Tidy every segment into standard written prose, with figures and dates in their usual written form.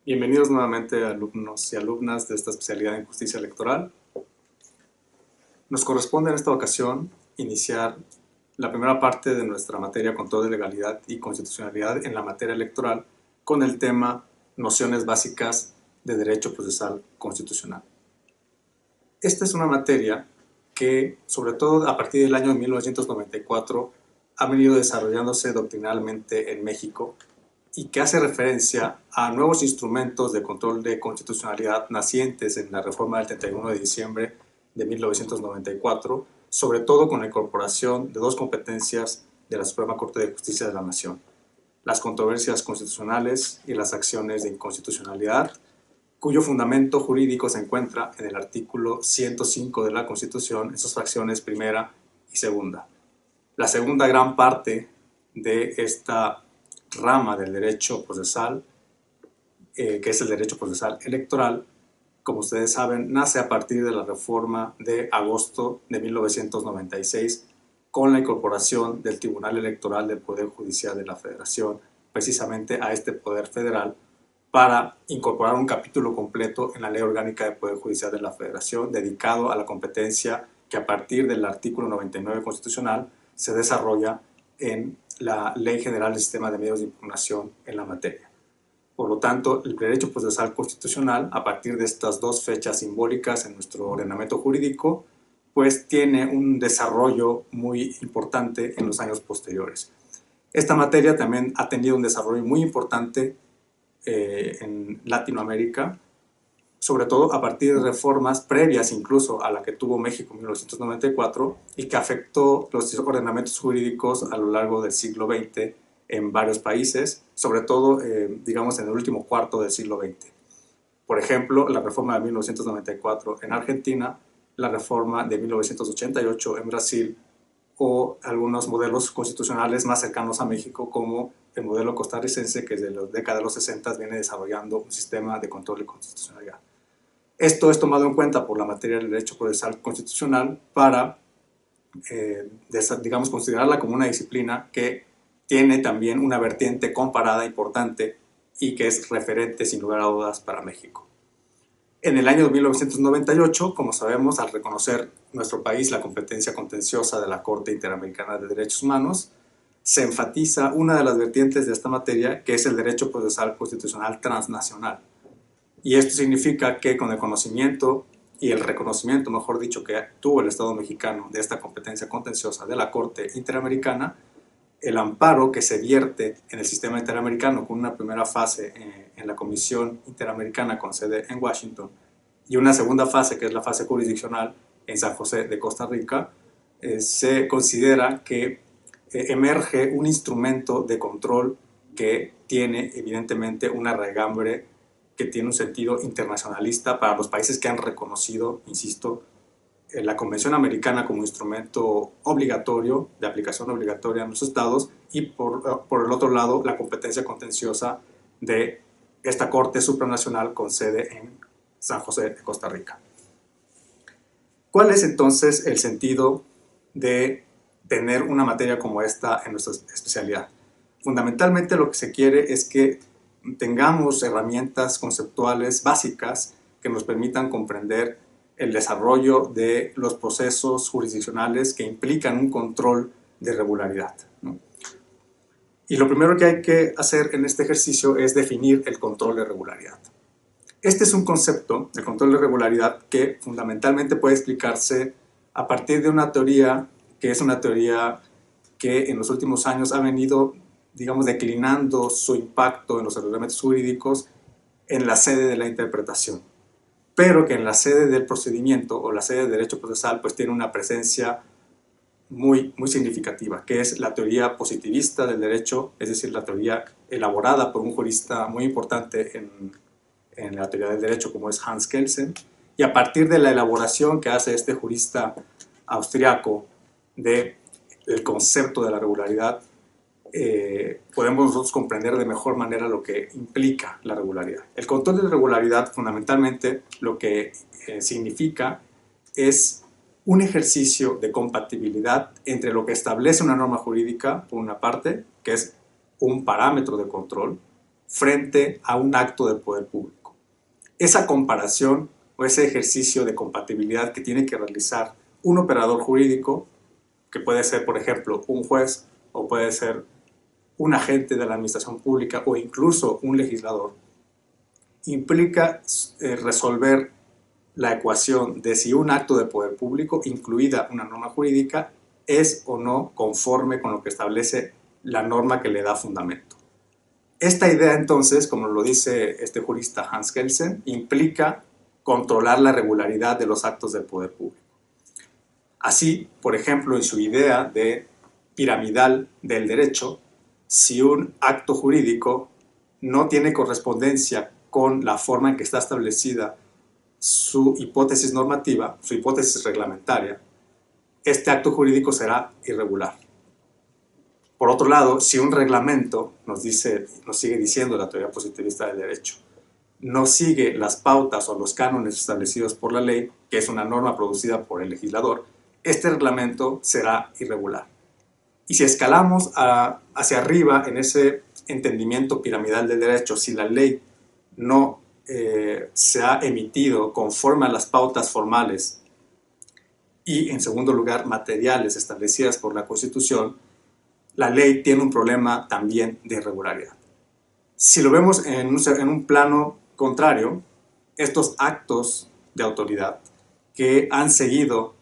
Bienvenidos nuevamente alumnos y alumnas de esta especialidad en justicia electoral. Nos corresponde en esta ocasión iniciar la primera parte de nuestra materia control de legalidad y constitucionalidad en la materia electoral con el tema nociones básicas de derecho procesal constitucional. Esta es una materia que, sobre todo a partir del año 1994, ha venido desarrollándose doctrinalmente en México y que hace referencia a nuevos instrumentos de control de constitucionalidad nacientes en la reforma del 31 de diciembre de 1994, sobre todo con la incorporación de dos competencias de la Suprema Corte de Justicia de la Nación: las controversias constitucionales y las acciones de inconstitucionalidad, cuyo fundamento jurídico se encuentra en el artículo 105 de la Constitución, en sus fracciones primera y segunda. La segunda gran parte de esta rama del derecho procesal, que es el derecho procesal electoral, como ustedes saben, nace a partir de la reforma de agosto de 1996 con la incorporación del Tribunal Electoral del Poder Judicial de la Federación, precisamente a este poder federal, para incorporar un capítulo completo en la Ley Orgánica del Poder Judicial de la Federación dedicado a la competencia que a partir del artículo 99 constitucional se desarrolla en la Ley General del Sistema de Medios de Impugnación en la materia. Por lo tanto, el derecho procesal constitucional, a partir de estas dos fechas simbólicas en nuestro ordenamiento jurídico, pues tiene un desarrollo muy importante en los años posteriores. Esta materia también ha tenido un desarrollo muy importante en Latinoamérica, sobre todo a partir de reformas previas incluso a la que tuvo México en 1994 y que afectó los ordenamientos jurídicos a lo largo del siglo XX en varios países, sobre todo, digamos, en el último cuarto del siglo XX. Por ejemplo, la reforma de 1994 en Argentina, la reforma de 1988 en Brasil, o algunos modelos constitucionales más cercanos a México, como el modelo costarricense, que desde la década de los 60 viene desarrollando un sistema de control de constitucionalidad. Esto es tomado en cuenta por la materia del derecho procesal constitucional para, digamos, considerarla como una disciplina que tiene también una vertiente comparada importante y que es referente sin lugar a dudas para México. En el año 1998, como sabemos, al reconocer nuestro país la competencia contenciosa de la Corte Interamericana de Derechos Humanos, se enfatiza una de las vertientes de esta materia, que es el derecho procesal constitucional transnacional. Y esto significa que con el conocimiento y el reconocimiento, mejor dicho, que tuvo el Estado mexicano de esta competencia contenciosa de la Corte Interamericana, el amparo que se vierte en el sistema interamericano con una primera fase en la Comisión Interamericana con sede en Washington y una segunda fase, que es la fase jurisdiccional en San José de Costa Rica, se considera que emerge un instrumento de control que tiene evidentemente una raigambre, que tiene un sentido internacionalista para los países que han reconocido, insisto, la Convención Americana como instrumento obligatorio, de aplicación obligatoria en los estados, y por el otro lado la competencia contenciosa de esta Corte Supranacional con sede en San José de Costa Rica. ¿Cuál es entonces el sentido de tener una materia como esta en nuestra especialidad? Fundamentalmente lo que se quiere es que tengamos herramientas conceptuales básicas que nos permitan comprender el desarrollo de los procesos jurisdiccionales que implican un control de regularidad, ¿no? Y lo primero que hay que hacer en este ejercicio es definir el control de regularidad. Este es un concepto, el control de regularidad, que fundamentalmente puede explicarse a partir de una teoría que es una teoría que en los últimos años ha venido, digamos, declinando su impacto en los ordenamientos jurídicos en la sede de la interpretación, pero que en la sede del procedimiento o la sede de derecho procesal pues tiene una presencia muy significativa, que es la teoría positivista del derecho, es decir, la teoría elaborada por un jurista muy importante en la teoría del derecho, como es Hans Kelsen, y a partir de la elaboración que hace este jurista austriaco del concepto de la regularidad, podemos nosotros comprender de mejor manera lo que implica la regularidad. El control de regularidad, fundamentalmente, lo que significa es un ejercicio de compatibilidad entre lo que establece una norma jurídica, por una parte, que es un parámetro de control, frente a un acto de poder público. Esa comparación o ese ejercicio de compatibilidad que tiene que realizar un operador jurídico, que puede ser, por ejemplo, un juez o puede ser un agente de la administración pública o incluso un legislador, implica resolver la ecuación de si un acto de poder público, incluida una norma jurídica, es o no conforme con lo que establece la norma que le da fundamento. Esta idea, entonces, como lo dice este jurista Hans Kelsen, implica controlar la regularidad de los actos del poder público. Así, por ejemplo, en su idea de piramidal del derecho, si un acto jurídico no tiene correspondencia con la forma en que está establecida su hipótesis normativa, su hipótesis reglamentaria, este acto jurídico será irregular. Por otro lado, si un reglamento, nos sigue diciendo la teoría positivista del derecho, no sigue las pautas o los cánones establecidos por la ley, que es una norma producida por el legislador, este reglamento será irregular. Y si escalamos hacia arriba en ese entendimiento piramidal del derecho, si la ley no se ha emitido conforme a las pautas formales y, en segundo lugar, materiales establecidas por la Constitución, la ley tiene un problema también de irregularidad. Si lo vemos en un plano contrario, estos actos de autoridad que han seguido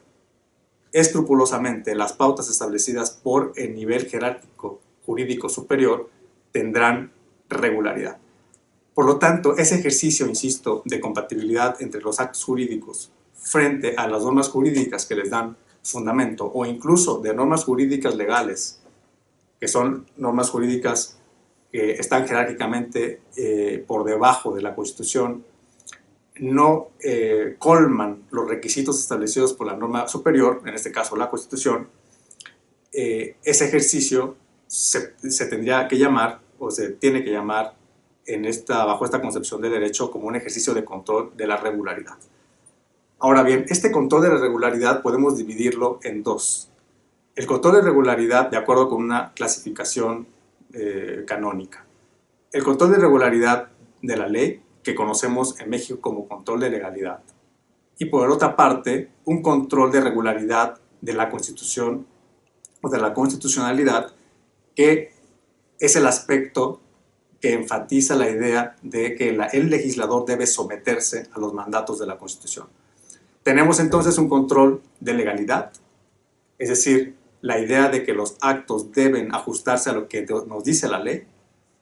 escrupulosamente las pautas establecidas por el nivel jerárquico jurídico superior tendrán regularidad. Por lo tanto, ese ejercicio, insisto, de compatibilidad entre los actos jurídicos frente a las normas jurídicas que les dan fundamento o incluso de normas jurídicas legales, que son normas jurídicas que están jerárquicamente por debajo de la Constitución, no colman los requisitos establecidos por la norma superior, en este caso la Constitución, ese ejercicio se tendría que llamar, o se tiene que llamar bajo esta concepción de derecho, como un ejercicio de control de la regularidad. Ahora bien, este control de la regularidad podemos dividirlo en dos. El control de regularidad, de acuerdo con una clasificación canónica. El control de regularidad de la ley, que conocemos en México como control de legalidad. Y por otra parte, un control de regularidad de la Constitución o de la constitucionalidad, que es el aspecto que enfatiza la idea de que el legislador debe someterse a los mandatos de la Constitución. Tenemos entonces un control de legalidad, es decir, la idea de que los actos deben ajustarse a lo que nos dice la ley,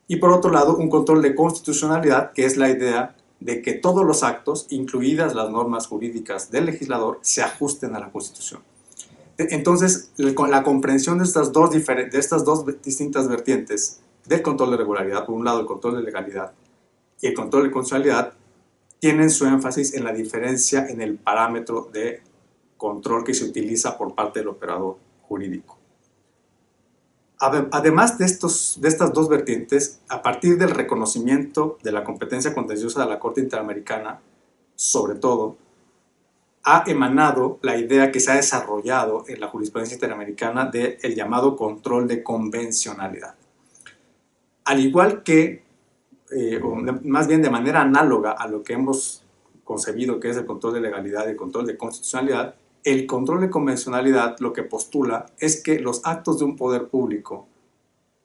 y por otro lado un control de constitucionalidad, que es la idea de que todos los actos, incluidas las normas jurídicas del legislador, se ajusten a la Constitución. Entonces, la comprensión de estas dos distintas vertientes del control de regularidad, por un lado el control de legalidad y el control de constitucionalidad, tienen su énfasis en la diferencia en el parámetro de control que se utiliza por parte del operador jurídico. Además de estas dos vertientes, a partir del reconocimiento de la competencia contenciosa de la Corte Interamericana, sobre todo, ha emanado la idea que se ha desarrollado en la jurisprudencia interamericana del llamado control de convencionalidad. Al igual que, o más bien de manera análoga a lo que hemos concebido que es el control de legalidad y el control de constitucionalidad, el control de convencionalidad lo que postula es que los actos de un poder público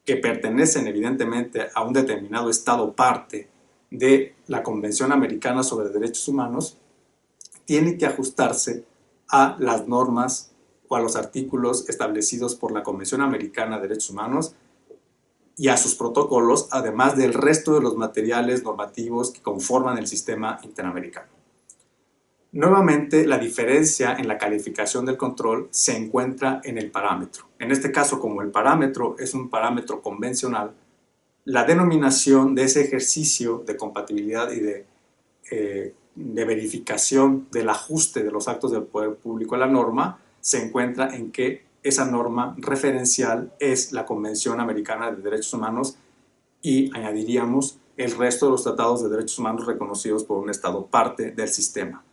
que pertenecen evidentemente a un determinado Estado parte de la Convención Americana sobre Derechos Humanos tienen que ajustarse a las normas o a los artículos establecidos por la Convención Americana de Derechos Humanos y a sus protocolos, además del resto de los materiales normativos que conforman el sistema interamericano. Nuevamente, la diferencia en la calificación del control se encuentra en el parámetro. En este caso, como el parámetro es un parámetro convencional, la denominación de ese ejercicio de compatibilidad y de verificación del ajuste de los actos del poder público a la norma se encuentra en que esa norma referencial es la Convención Americana de Derechos Humanos y añadiríamos el resto de los tratados de derechos humanos reconocidos por un Estado parte del sistema.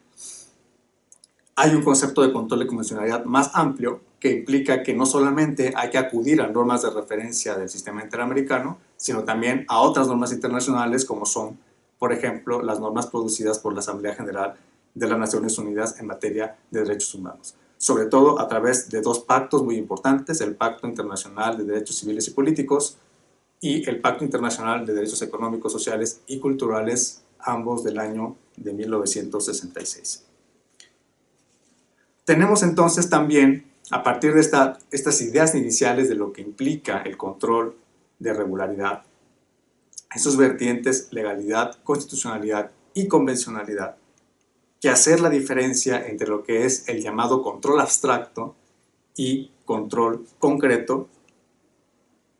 hay un concepto de control de convencionalidad más amplio que implica que no solamente hay que acudir a normas de referencia del sistema interamericano, sino también a otras normas internacionales como son, por ejemplo, las normas producidas por la Asamblea General de las Naciones Unidas en materia de derechos humanos, sobre todo a través de dos pactos muy importantes, el Pacto Internacional de Derechos Civiles y Políticos y el Pacto Internacional de Derechos Económicos, Sociales y Culturales, ambos del año de 1966. Tenemos entonces también, a partir de estas ideas iniciales de lo que implica el control de regularidad, esos vertientes, legalidad, constitucionalidad y convencionalidad, que hacer la diferencia entre lo que es el llamado control abstracto y control concreto,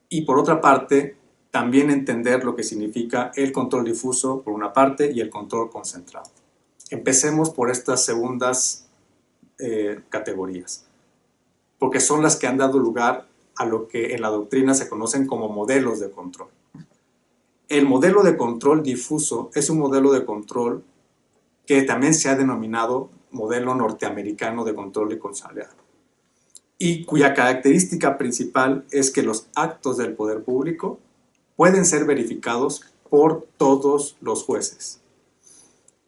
y por otra parte, también entender lo que significa el control difuso por una parte y el control concentrado. Empecemos por estas segundas categorías, porque son las que han dado lugar a lo que en la doctrina se conocen como modelos de control. El modelo de control difuso es un modelo de control que también se ha denominado modelo norteamericano de control y control, y cuya característica principal es que los actos del poder público pueden ser verificados por todos los jueces.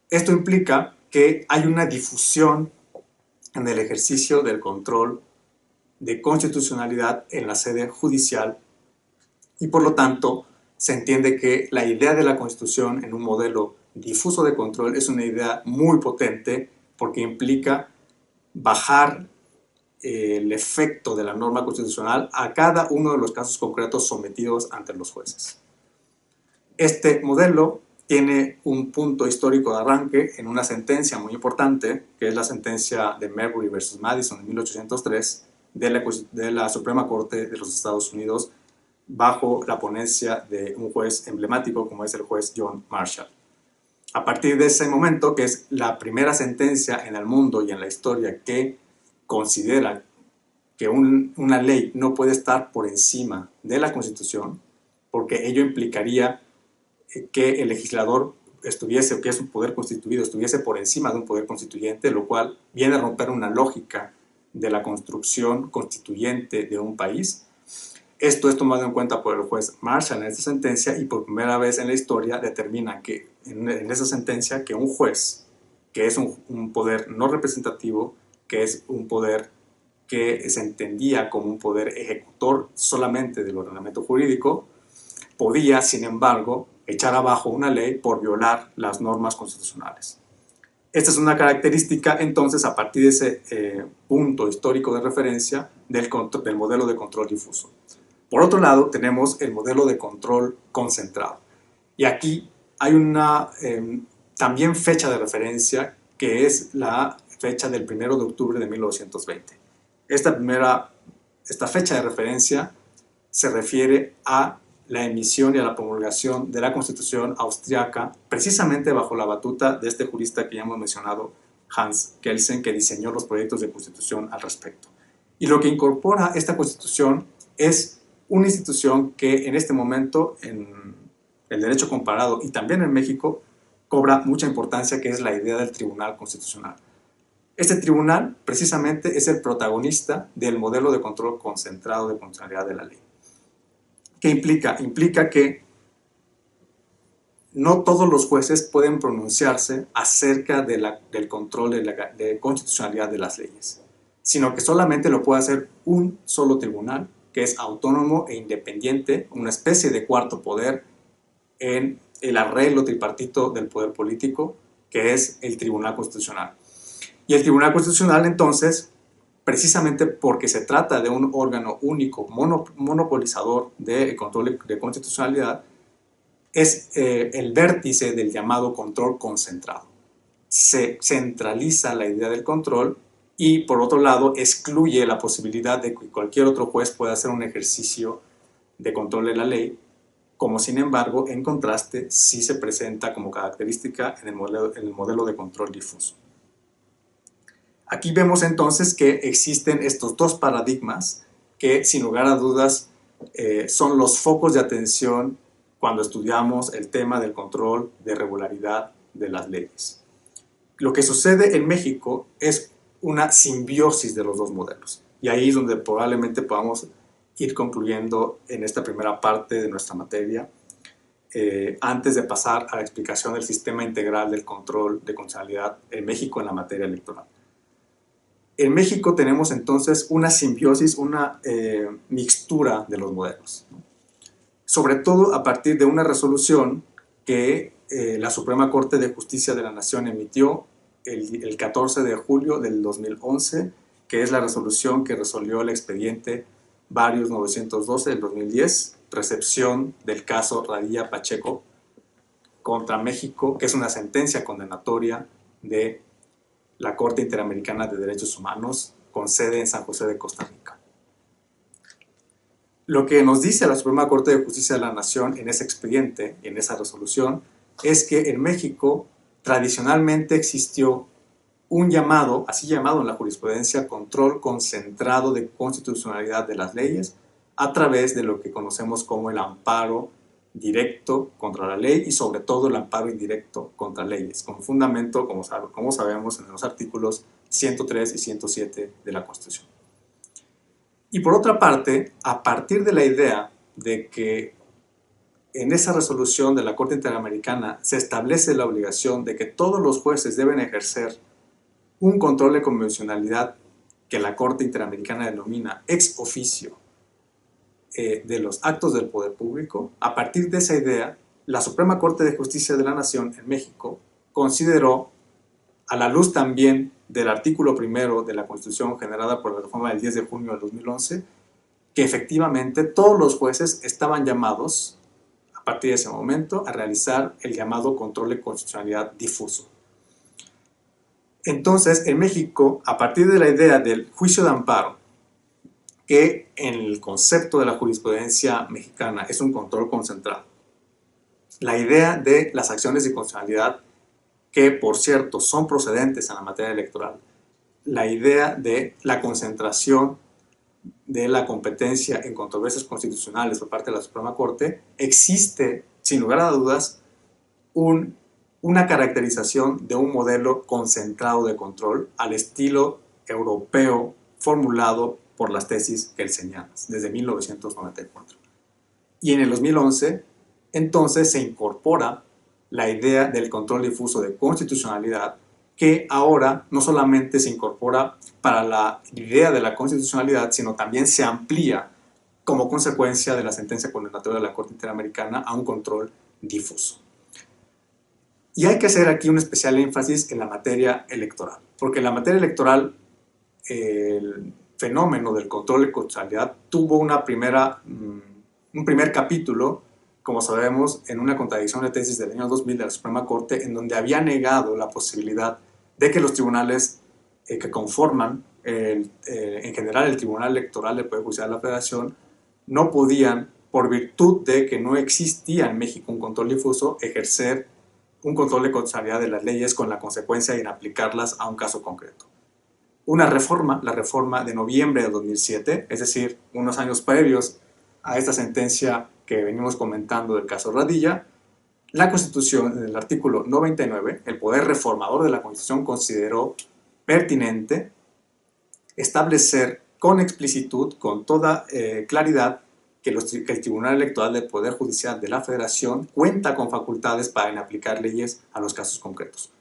Esto implica que hay una difusión en el ejercicio del control de constitucionalidad en la sede judicial y por lo tanto se entiende que la idea de la Constitución en un modelo difuso de control es una idea muy potente porque implica bajar el efecto de la norma constitucional a cada uno de los casos concretos sometidos ante los jueces. Este modelo tiene un punto histórico de arranque en una sentencia muy importante, que es la sentencia de Marbury versus Madison en 1803 de la Suprema Corte de los Estados Unidos, bajo la ponencia de un juez emblemático como es el juez John Marshall. A partir de ese momento, que es la primera sentencia en el mundo y en la historia que considera que una ley no puede estar por encima de la Constitución, porque ello implicaría que el legislador estuviese, o que es un poder constituido, estuviese por encima de un poder constituyente, lo cual viene a romper una lógica de la construcción constituyente de un país. Esto es tomado en cuenta por el juez Marshall en esta sentencia y por primera vez en la historia determina que en esa sentencia que un juez, que es un poder no representativo, que es un poder que se entendía como un poder ejecutor solamente del ordenamiento jurídico, podía, sin embargo, echar abajo una ley por violar las normas constitucionales. Esta es una característica, entonces, a partir de ese punto histórico de referencia del modelo de control difuso. Por otro lado, tenemos el modelo de control concentrado. Y aquí hay una también fecha de referencia, que es la fecha del 1 de octubre de 1920. Esta fecha de referencia se refiere a la emisión y a la promulgación de la Constitución austriaca, precisamente bajo la batuta de este jurista que ya hemos mencionado, Hans Kelsen, que diseñó los proyectos de Constitución al respecto. Y lo que incorpora esta Constitución es una institución que en este momento en el derecho comparado y también en México cobra mucha importancia, que es la idea del Tribunal Constitucional. Este tribunal precisamente es el protagonista del modelo de control concentrado de constitucionalidad de la ley. ¿Qué implica? Implica que no todos los jueces pueden pronunciarse acerca del control de constitucionalidad de las leyes, sino que solamente lo puede hacer un solo tribunal, que es autónomo e independiente, una especie de cuarto poder en el arreglo tripartito del poder político, que es el Tribunal Constitucional. Y el Tribunal Constitucional, entonces, precisamente porque se trata de un órgano único, monopolizador de control de constitucionalidad, es el vértice del llamado control concentrado. Se centraliza la idea del control y, por otro lado, excluye la posibilidad de que cualquier otro juez pueda hacer un ejercicio de control de la ley, como sin embargo, en contraste, sí se presenta como característica en el modelo de control difuso. Aquí vemos entonces que existen estos dos paradigmas que, sin lugar a dudas, son los focos de atención cuando estudiamos el tema del control de regularidad de las leyes. Lo que sucede en México es una simbiosis de los dos modelos. Y ahí es donde probablemente podamos ir concluyendo en esta primera parte de nuestra materia, antes de pasar a la explicación del sistema integral del control de constitucionalidad en México en la materia electoral. En México tenemos entonces una simbiosis, una mixtura de los modelos, ¿no? Sobre todo a partir de una resolución que la Suprema Corte de Justicia de la Nación emitió el 14 de julio del 2011, que es la resolución que resolvió el expediente Varios 912 del 2010, recepción del caso Radilla Pacheco contra México, que es una sentencia condenatoria de la Corte Interamericana de Derechos Humanos con sede en San José de Costa Rica. Lo que nos dice la Suprema Corte de Justicia de la Nación en ese expediente, en esa resolución, es que en México tradicionalmente existió un llamado, así llamado en la jurisprudencia, control concentrado de constitucionalidad de las leyes a través de lo que conocemos como el amparo directo contra la ley y sobre todo el amparo indirecto contra leyes, con fundamento, como sabemos, en los artículos 103 y 107 de la Constitución. Y por otra parte, a partir de la idea de que en esa resolución de la Corte Interamericana se establece la obligación de que todos los jueces deben ejercer un control de convencionalidad que la Corte Interamericana denomina ex oficio de los actos del poder público, a partir de esa idea, la Suprema Corte de Justicia de la Nación en México consideró, a la luz también del artículo primero de la Constitución generada por la reforma del 10 de junio del 2011, que efectivamente todos los jueces estaban llamados, a partir de ese momento, a realizar el llamado control de constitucionalidad difuso. Entonces, en México, a partir de la idea del juicio de amparo, que en el concepto de la jurisprudencia mexicana es un control concentrado, la idea de las acciones de constitucionalidad, que por cierto son procedentes en la materia electoral, la idea de la concentración de la competencia en controversias constitucionales por parte de la Suprema Corte, existe, sin lugar a dudas, una caracterización de un modelo concentrado de control al estilo europeo formulado por las tesis kelsenianas desde 1994. Y en el 2011, entonces, se incorpora la idea del control difuso de constitucionalidad, que ahora no solamente se incorpora para la idea de la constitucionalidad, sino también se amplía como consecuencia de la sentencia condenatoria de la Corte Interamericana a un control difuso. Y hay que hacer aquí un especial énfasis en la materia electoral, porque en la materia electoral el fenómeno del control de constitucionalidad tuvo un primer capítulo, como sabemos, en una contradicción de tesis del año 2000 de la Suprema Corte, en donde había negado la posibilidad de que los tribunales que conforman, en general el Tribunal Electoral del Poder Judicial de la Federación, no podían, por virtud de que no existía en México un control difuso, ejercer un control de constitucionalidad de las leyes con la consecuencia de inaplicarlas a un caso concreto. Una reforma, la reforma de noviembre de 2007, es decir, unos años previos a esta sentencia que venimos comentando del caso Radilla, la Constitución, en el artículo 99, el poder reformador de la Constitución consideró pertinente establecer con explicitud, con toda claridad, que el Tribunal Electoral del Poder Judicial de la Federación cuenta con facultades para inaplicar leyes a los casos concretos.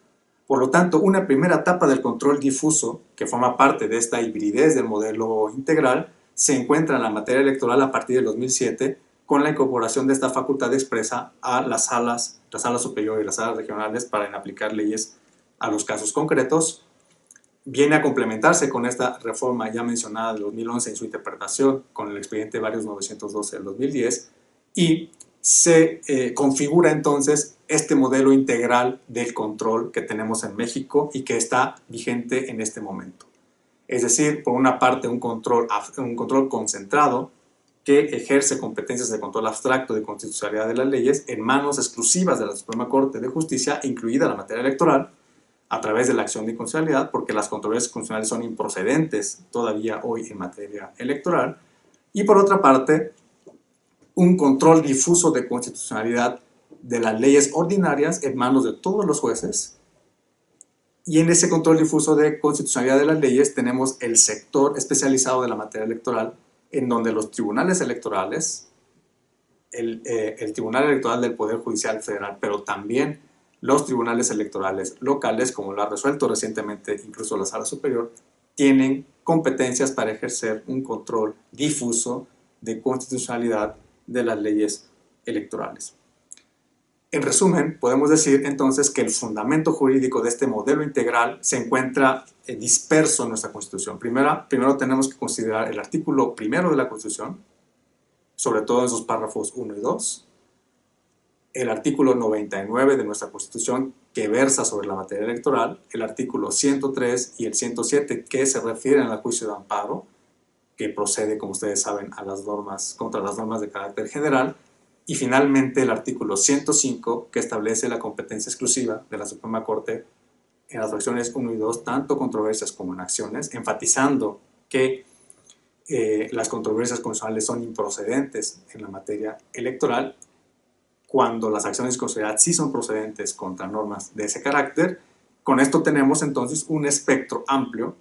Por lo tanto, una primera etapa del control difuso, que forma parte de esta hibridez del modelo integral, se encuentra en la materia electoral a partir del 2007, con la incorporación de esta facultad expresa a la sala superior y las salas regionales para inaplicar leyes a los casos concretos. Viene a complementarse con esta reforma ya mencionada del 2011 en su interpretación con el expediente Varios 912 del 2010, y se configura entonces este modelo integral del control que tenemos en México y que está vigente en este momento. Es decir, por una parte un control concentrado que ejerce competencias de control abstracto de constitucionalidad de las leyes en manos exclusivas de la Suprema Corte de Justicia, incluida la materia electoral, a través de la acción de inconstitucionalidad, porque las controversias constitucionales son improcedentes todavía hoy en materia electoral, y por otra parte, un control difuso de constitucionalidad de las leyes ordinarias en manos de todos los jueces, Y en ese control difuso de constitucionalidad de las leyes tenemos el sector especializado de la materia electoral, en donde los tribunales electorales, el Tribunal Electoral del Poder Judicial Federal, pero también los tribunales electorales locales, como lo ha resuelto recientemente incluso la Sala Superior, tienen competencias para ejercer un control difuso de constitucionalidad de las leyes electorales. En resumen, podemos decir entonces que el fundamento jurídico de este modelo integral se encuentra disperso en nuestra Constitución. Primero tenemos que considerar el artículo primero de la Constitución, sobre todo en sus párrafos 1 y 2, el artículo 99 de nuestra Constitución, que versa sobre la materia electoral, el artículo 103 y el 107, que se refieren al juicio de amparo, que procede, como ustedes saben, a las normas, contra las normas de carácter general, y finalmente el artículo 105, que establece la competencia exclusiva de la Suprema Corte en las fracciones 1 y 2, tanto controversias como en acciones, enfatizando que las controversias constitucionales son improcedentes en la materia electoral, cuando las acciones de constitucionalidad sí son procedentes contra normas de ese carácter. Con esto tenemos entonces un espectro amplio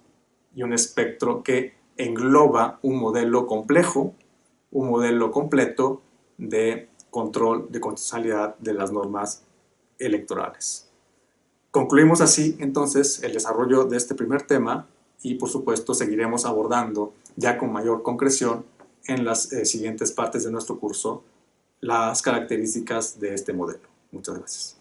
y un espectro que engloba un modelo complejo, un modelo completo de control de constitucionalidad de las normas electorales. Concluimos así entonces el desarrollo de este primer tema y por supuesto seguiremos abordando ya con mayor concreción en las siguientes partes de nuestro curso las características de este modelo. Muchas gracias.